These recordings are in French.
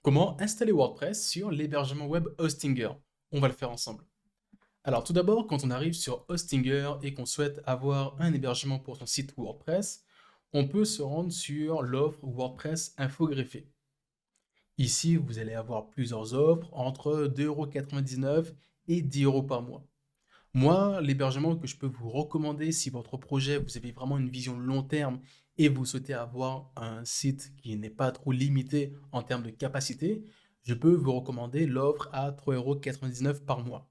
Comment installer WordPress sur l'hébergement web Hostinger? On va le faire ensemble. Alors tout d'abord, quand on arrive sur Hostinger et qu'on souhaite avoir un hébergement pour son site WordPress, on peut se rendre sur l'offre WordPress infogreffé. Ici, vous allez avoir plusieurs offres entre 2,99 € et 10 € par mois. Moi, l'hébergement que je peux vous recommander si votre projet, vous avez vraiment une vision long terme et vous souhaitez avoir un site qui n'est pas trop limité en termes de capacité, je peux vous recommander l'offre à 3,99 € par mois.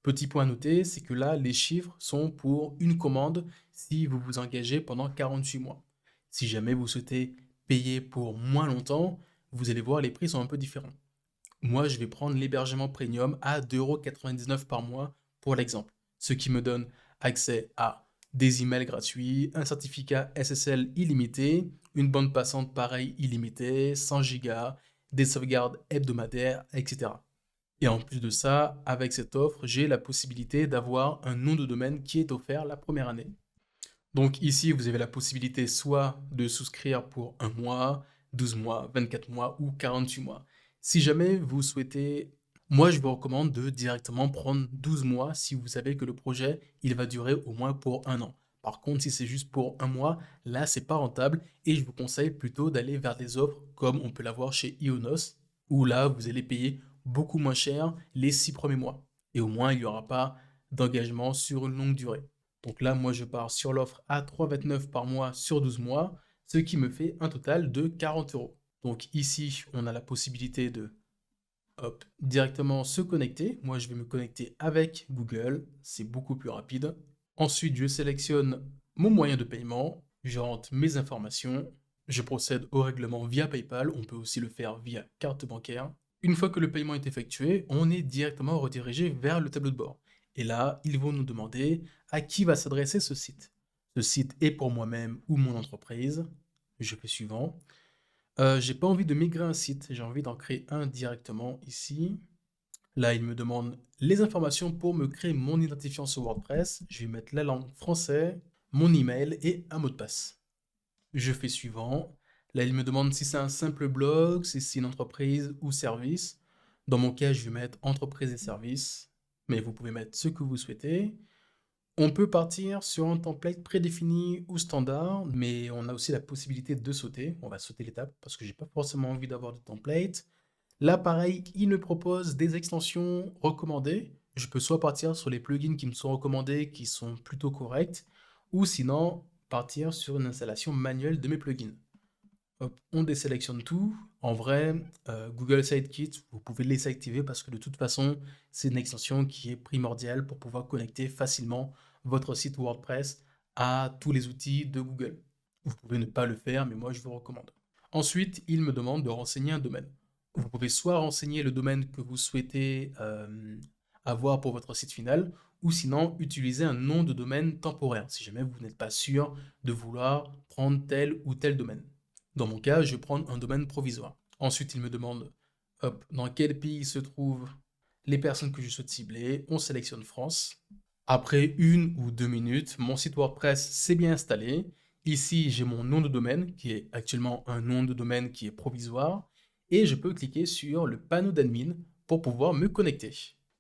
Petit point à noter, c'est que là, les chiffres sont pour une commande si vous vous engagez pendant 48 mois. Si jamais vous souhaitez payer pour moins longtemps, vous allez voir, les prix sont un peu différents. Moi, je vais prendre l'hébergement premium à 2,99 € par mois pour l'exemple, ce qui me donne accès à des emails gratuits, un certificat SSL illimité, une bande passante pareil illimitée, 100 gigas, des sauvegardes hebdomadaires, etc. Et en plus de ça, avec cette offre, j'ai la possibilité d'avoir un nom de domaine qui est offert la première année. Donc ici, vous avez la possibilité soit de souscrire pour un mois, 12 mois, 24 mois ou 48 mois. Si jamais vous souhaitez, moi je vous recommande de directement prendre 12 mois si vous savez que le projet, il va durer au moins pour un an. Par contre, si c'est juste pour un mois, là, c'est pas rentable et je vous conseille plutôt d'aller vers des offres comme on peut l'avoir chez Ionos, où là, vous allez payer beaucoup moins cher les 6 premiers mois. Et au moins, il n'y aura pas d'engagement sur une longue durée. Donc là, moi, je pars sur l'offre à 3,29 € par mois sur 12 mois, ce qui me fait un total de 40 euros. Donc ici, on a la possibilité de directement se connecter. Moi, je vais me connecter avec Google, c'est beaucoup plus rapide. Ensuite, je sélectionne mon moyen de paiement, je rentre mes informations, je procède au règlement via PayPal, on peut aussi le faire via carte bancaire. Une fois que le paiement est effectué, on est directement redirigé vers le tableau de bord. Et là, ils vont nous demander à qui va s'adresser ce site. Ce site est pour moi-même ou mon entreprise. Je fais suivant. J'ai pas envie de migrer un site, j'ai envie d'en créer un directement ici. Là, il me demande les informations pour me créer mon identifiant sur WordPress. Je vais mettre la langue français, mon email et un mot de passe. Je fais suivant. Là, il me demande si c'est un simple blog, si c'est une entreprise ou service. Dans mon cas, je vais mettre entreprise et service, mais vous pouvez mettre ce que vous souhaitez. On peut partir sur un template prédéfini ou standard, mais on a aussi la possibilité de sauter. On va sauter l'étape parce que j'ai pas forcément envie d'avoir de template. Là, pareil, il me propose des extensions recommandées. Je peux soit partir sur les plugins qui me sont recommandés, qui sont plutôt corrects, ou sinon partir sur une installation manuelle de mes plugins. Hop, on désélectionne tout. En vrai, Google Sitekit, vous pouvez les activer parce que de toute façon, c'est une extension qui est primordiale pour pouvoir connecter facilement votre site WordPress à tous les outils de Google. Vous pouvez ne pas le faire, mais moi je vous recommande. Ensuite, il me demande de renseigner un domaine. Vous pouvez soit renseigner le domaine que vous souhaitez avoir pour votre site final, ou sinon utiliser un nom de domaine temporaire, si jamais vous n'êtes pas sûr de vouloir prendre tel ou tel domaine. Dans mon cas, je vais prendre un domaine provisoire. Ensuite, il me demande dans quel pays se trouvent les personnes que je souhaite cibler. On sélectionne France. Après 1 ou 2 minutes, mon site WordPress s'est bien installé. Ici, j'ai mon nom de domaine qui est actuellement un nom de domaine qui est provisoire. Et je peux cliquer sur le panneau d'admin pour pouvoir me connecter.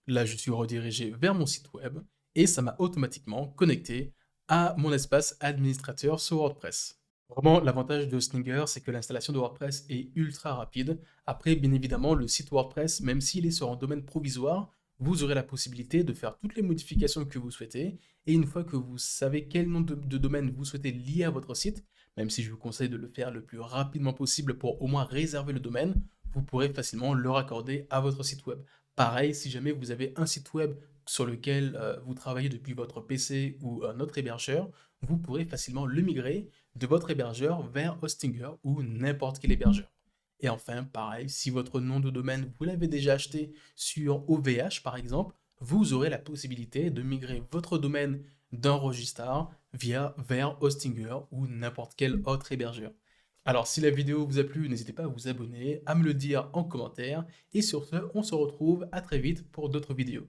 Là, je suis redirigé vers mon site web et ça m'a automatiquement connecté à mon espace administrateur sur WordPress. Vraiment, l'avantage de Slinger, c'est que l'installation de WordPress est ultra rapide. Après, bien évidemment, le site WordPress, même s'il est sur un domaine provisoire, vous aurez la possibilité de faire toutes les modifications que vous souhaitez. Et une fois que vous savez quel nom de domaine vous souhaitez lier à votre site, même si je vous conseille de le faire le plus rapidement possible pour au moins réserver le domaine, vous pourrez facilement le raccorder à votre site web. Pareil, si jamais vous avez un site web sur lequel vous travaillez depuis votre PC ou un autre hébergeur, vous pourrez facilement le migrer de votre hébergeur vers Hostinger ou n'importe quel hébergeur. Et enfin, pareil, si votre nom de domaine, vous l'avez déjà acheté sur OVH par exemple, vous aurez la possibilité de migrer votre domaine d'un registre vers Hostinger ou n'importe quel autre hébergeur. Alors, si la vidéo vous a plu, n'hésitez pas à vous abonner, à me le dire en commentaire, et sur ce, on se retrouve à très vite pour d'autres vidéos.